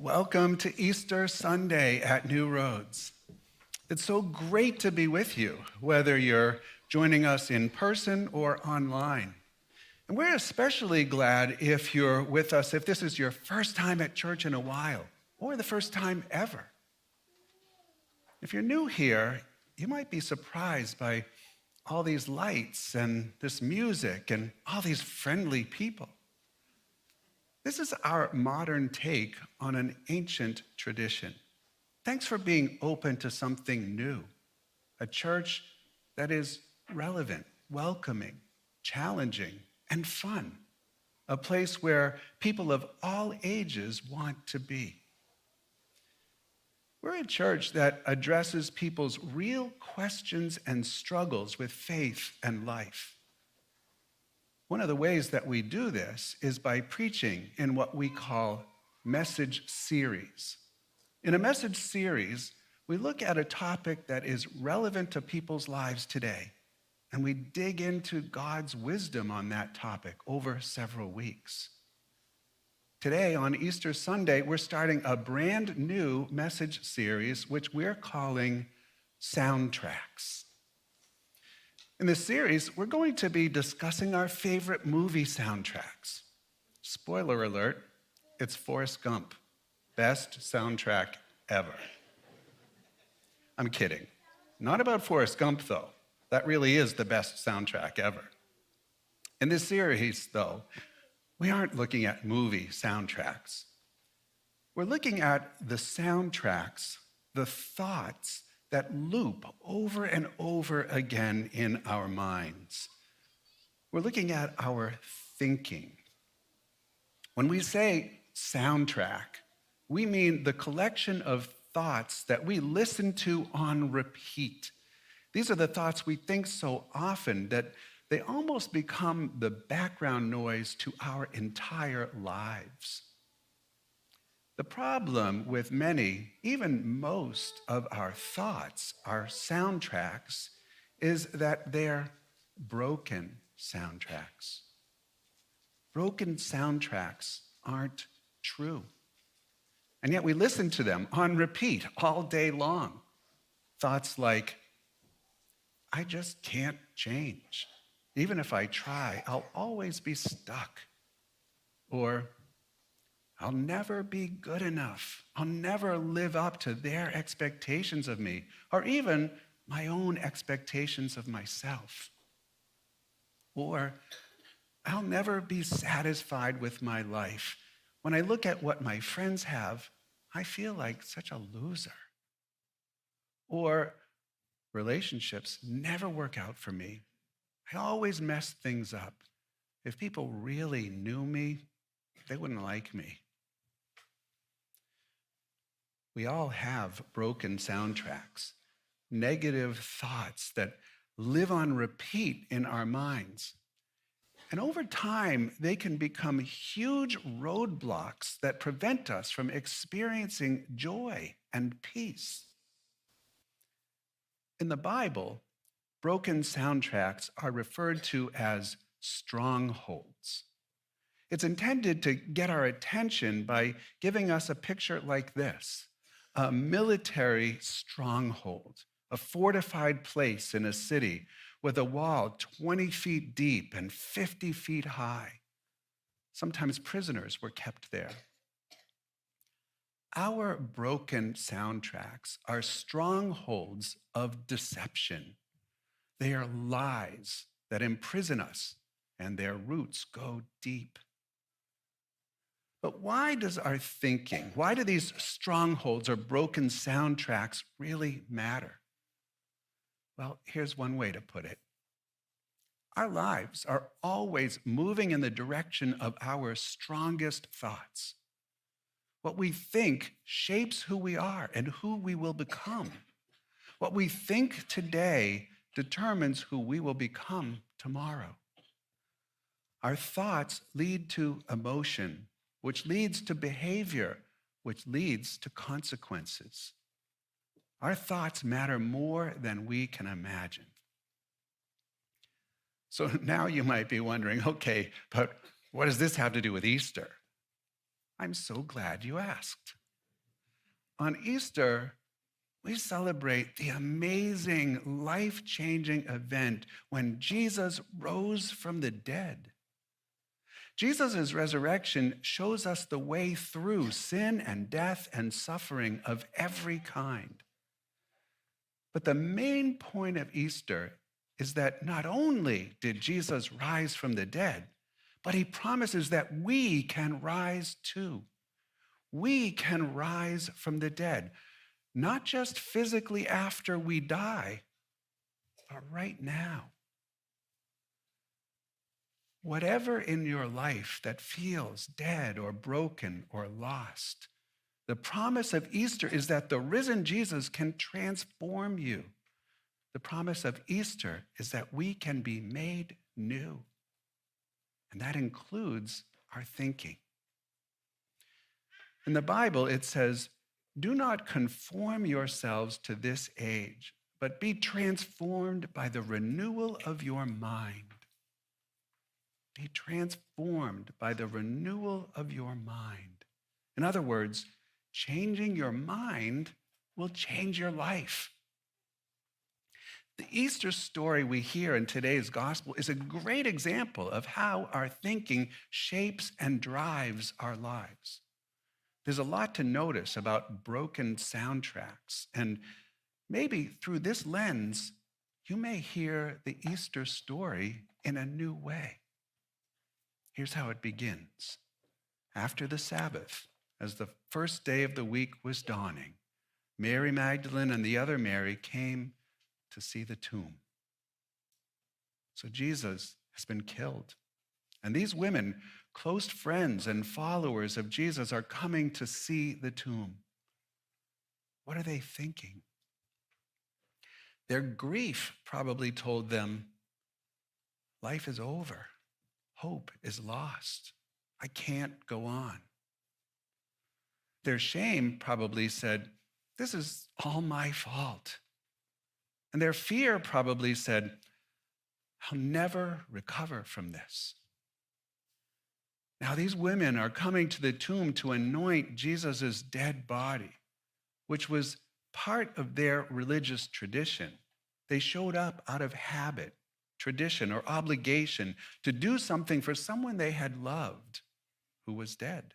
Welcome to Easter Sunday at New Roads. It's so great to be with you, whether you're joining us in person or online. And we're especially glad if you're with us, if this is your first time at church in a while, or the first time ever. If you're new here, you might be surprised by all these lights and this music and all these friendly people. This is our modern take on an ancient tradition. Thanks for being open to something new, a church that is relevant, welcoming, challenging, and fun, a place where people of all ages want to be. We're a church that addresses people's real questions and struggles with faith and life. One of the ways that we do this is by preaching in what we call message series. In a message series, we look at a topic that is relevant to people's lives today, and we dig into God's wisdom on that topic over several weeks. Today, on Easter Sunday, we're starting a brand new message series, which we're calling Soundtracks. In this series, we're going to be discussing our favorite movie soundtracks. Spoiler alert, it's Forrest Gump. Best soundtrack ever. I'm kidding. Not about Forrest Gump, though. That really is the best soundtrack ever. In this series, though, we aren't looking at movie soundtracks. We're looking at the soundtracks, the thoughts that loop over and over again in our minds. We're looking at our thinking. When we say soundtrack, we mean the collection of thoughts that we listen to on repeat. These are the thoughts we think so often that they almost become the background noise to our entire lives. The problem with many, even most of our thoughts, our soundtracks, is that they're broken soundtracks. Broken soundtracks aren't true. And yet we listen to them on repeat all day long. Thoughts like, I just can't change. Even if I try, I'll always be stuck. Or, I'll never be good enough. I'll never live up to their expectations of me, or even my own expectations of myself. Or, I'll never be satisfied with my life. When I look at what my friends have, I feel like such a loser. Or, relationships never work out for me. I always mess things up. If people really knew me, they wouldn't like me. We all have broken soundtracks, negative thoughts that live on repeat in our minds. And over time, they can become huge roadblocks that prevent us from experiencing joy and peace. In the Bible, broken soundtracks are referred to as strongholds. It's intended to get our attention by giving us a picture like this: a military stronghold, a fortified place in a city with a wall 20 feet deep and 50 feet high. Sometimes prisoners were kept there. Our broken soundtracks are strongholds of deception. They are lies that imprison us, and their roots go deep. But why does our thinking, why do these strongholds or broken soundtracks really matter? Well, here's one way to put it. Our lives are always moving in the direction of our strongest thoughts. What we think shapes who we are and who we will become. What we think today determines who we will become tomorrow. Our thoughts lead to emotion, which leads to behavior, which leads to consequences. Our thoughts matter more than we can imagine. So now you might be wondering, okay, but what does this have to do with Easter? I'm so glad you asked. On Easter, we celebrate the amazing, life-changing event when Jesus rose from the dead. Jesus' resurrection shows us the way through sin and death and suffering of every kind. But the main point of Easter is that not only did Jesus rise from the dead, but he promises that we can rise too. We can rise from the dead, not just physically after we die, but right now. Whatever in your life that feels dead or broken or lost, the promise of Easter is that the risen Jesus can transform you. The promise of Easter is that we can be made new. And that includes our thinking. In the Bible, it says, "Do not conform yourselves to this age, but be transformed by the renewal of your mind." Be transformed by the renewal of your mind. In other words, changing your mind will change your life. The Easter story we hear in today's gospel is a great example of how our thinking shapes and drives our lives. There's a lot to notice about broken soundtracks, and maybe through this lens, you may hear the Easter story in a new way. Here's how it begins. After the Sabbath, as the first day of the week was dawning, Mary Magdalene and the other Mary came to see the tomb. So Jesus has been killed. And these women, close friends and followers of Jesus, are coming to see the tomb. What are they thinking? Their grief probably told them, life is over. Hope is lost. I can't go on. Their shame probably said, this is all my fault. And their fear probably said, I'll never recover from this. Now, these women are coming to the tomb to anoint Jesus' dead body, which was part of their religious tradition. They showed up out of habit, tradition, or obligation to do something for someone they had loved who was dead.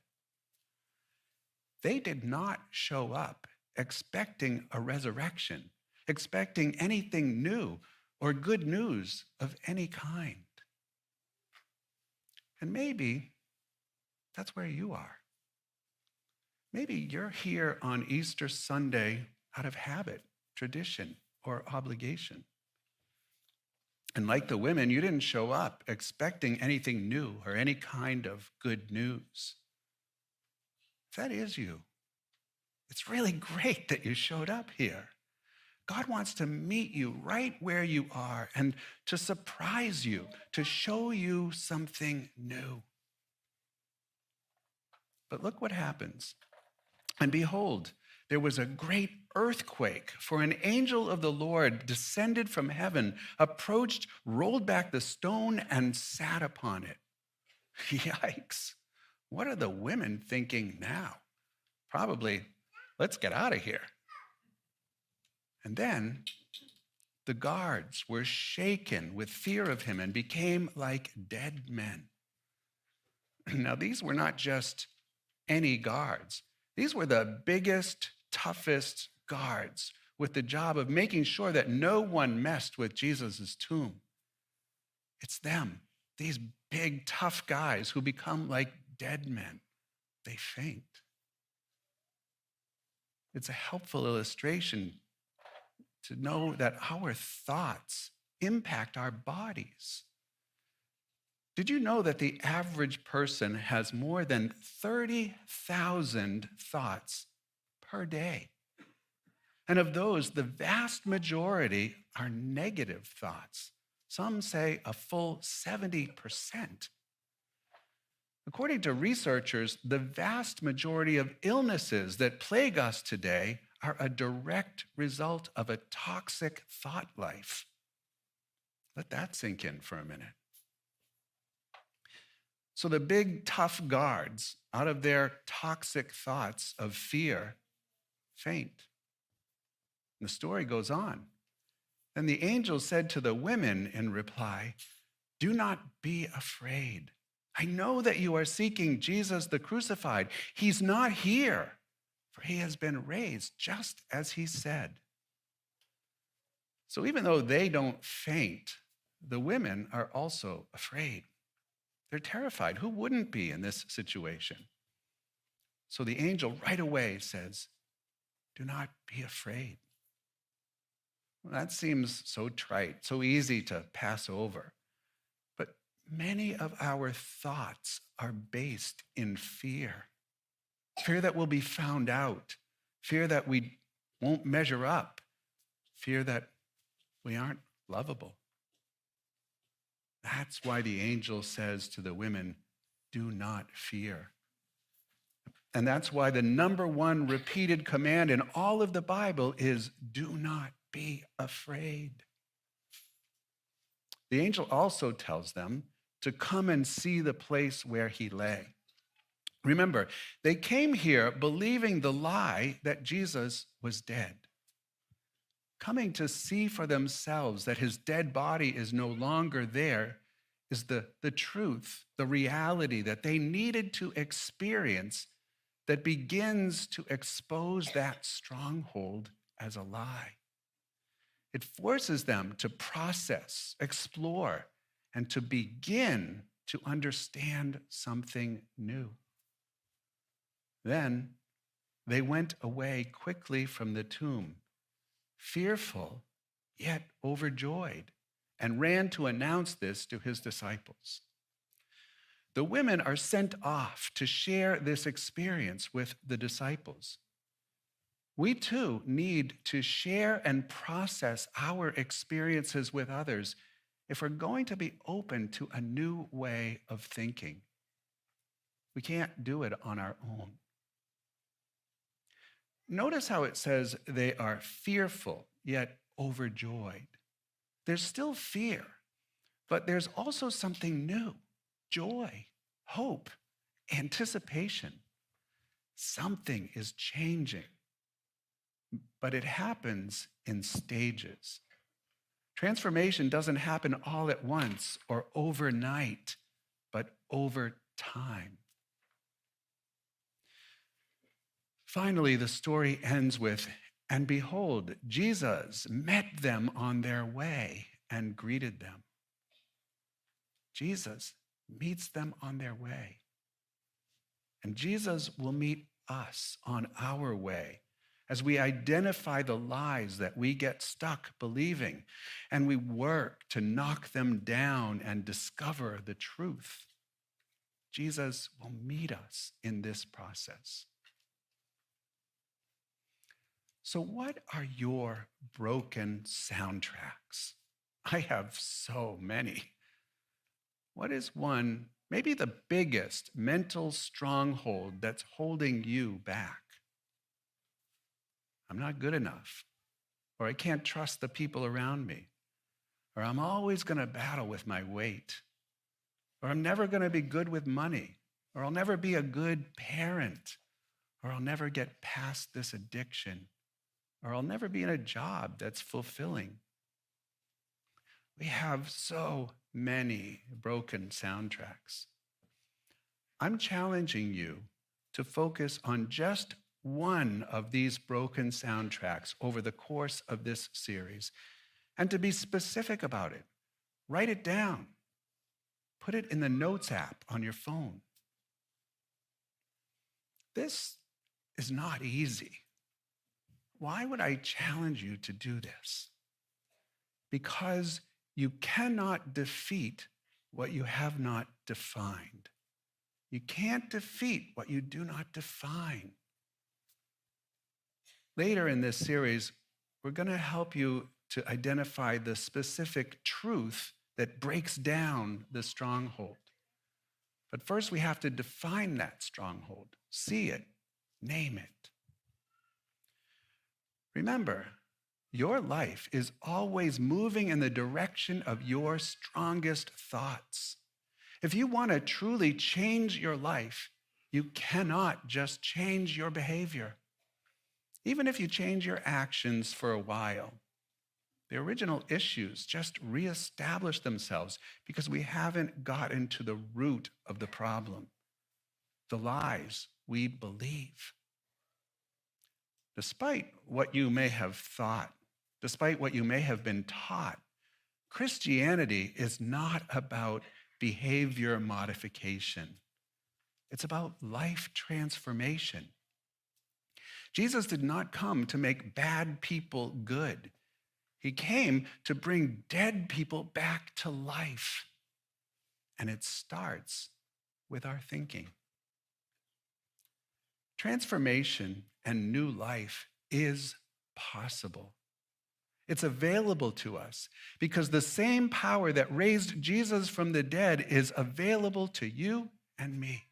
They did not show up expecting a resurrection, expecting anything new or good news of any kind. And maybe that's where you are. Maybe you're here on Easter Sunday out of habit, tradition, or obligation. And like the women, you didn't show up expecting anything new or any kind of good news. If that is you, it's really great that you showed up here. God wants to meet you right where you are and to surprise you, to show you something new. But look what happens. And behold, there was a great earthquake, for an angel of the Lord descended from heaven, approached, rolled back the stone, and sat upon it. Yikes. What are the women thinking now? Probably, let's get out of here. And then the guards were shaken with fear of him and became like dead men. Now, these were not just any guards. These were the biggest, toughest guards with the job of making sure that no one messed with Jesus' tomb. It's them, these big, tough guys who become like dead men. They faint. It's a helpful illustration to know that our thoughts impact our bodies. Did you know that the average person has more than 30,000 thoughts per day? And of those, the vast majority are negative thoughts. Some say a full 70%. According to researchers, the vast majority of illnesses that plague us today are a direct result of a toxic thought life. Let that sink in for a minute. So the big, tough guards, out of their toxic thoughts of fear, faint. And the story goes on. Then the angel said to the women in reply, "Do not be afraid. I know that you are seeking Jesus the crucified. He's not here, for he has been raised just as he said." So even though they don't faint, the women are also afraid. They're terrified. Who wouldn't be in this situation? So the angel right away says, "Do not be afraid." Well, that seems so trite, so easy to pass over. But many of our thoughts are based in fear. Fear that we'll be found out, fear that we won't measure up, fear that we aren't lovable. That's why the angel says to the women, "Do not fear." And that's why the number one repeated command in all of the Bible is, "Do not be afraid." The angel also tells them to come and see the place where he lay. Remember, they came here believing the lie that Jesus was dead. Coming to see for themselves that his dead body is no longer there is the truth, the reality that they needed to experience that begins to expose that stronghold as a lie. It forces them to process, explore, and to begin to understand something new. Then they went away quickly from the tomb, fearful, yet overjoyed, and ran to announce this to his disciples. The women are sent off to share this experience with the disciples. We too need to share and process our experiences with others if we're going to be open to a new way of thinking. We can't do it on our own. Notice how it says they are fearful, yet overjoyed. There's still fear, but there's also something new: joy, hope, anticipation. Something is changing, but it happens in stages. Transformation doesn't happen all at once or overnight, but over time. Finally, the story ends with, "And behold, Jesus met them on their way and greeted them." Jesus meets them on their way. And Jesus will meet us on our way as we identify the lies that we get stuck believing and we work to knock them down and discover the truth. Jesus will meet us in this process. So, what are your broken soundtracks? I have so many. What is one, maybe the biggest mental stronghold that's holding you back? I'm not good enough, or I can't trust the people around me, or I'm always going to battle with my weight, or I'm never going to be good with money, or I'll never be a good parent, or I'll never get past this addiction, or I'll never be in a job that's fulfilling. We have so many broken soundtracks. I'm challenging you to focus on just one of these broken soundtracks over the course of this series and to be specific about it. Write it down. Put it in the Notes app on your phone. This is not easy. Why would I challenge you to do this? Because you cannot defeat what you have not defined. You can't defeat what you do not define. Later in this series, we're going to help you to identify the specific truth that breaks down the stronghold. But first, we have to define that stronghold, see it, name it. Remember, your life is always moving in the direction of your strongest thoughts. If you want to truly change your life, you cannot just change your behavior. Even if you change your actions for a while, the original issues just reestablish themselves because we haven't gotten to the root of the problem, the lies we believe. Despite what you may have thought, despite what you may have been taught, Christianity is not about behavior modification. It's about life transformation. Jesus did not come to make bad people good. He came to bring dead people back to life. And it starts with our thinking. Transformation and new life is possible. It's available to us because the same power that raised Jesus from the dead is available to you and me.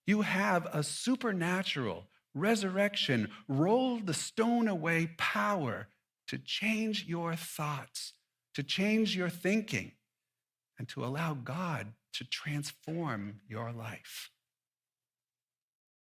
You have a supernatural resurrection, roll the stone away power to change your thoughts, to change your thinking, and to allow God to transform your life.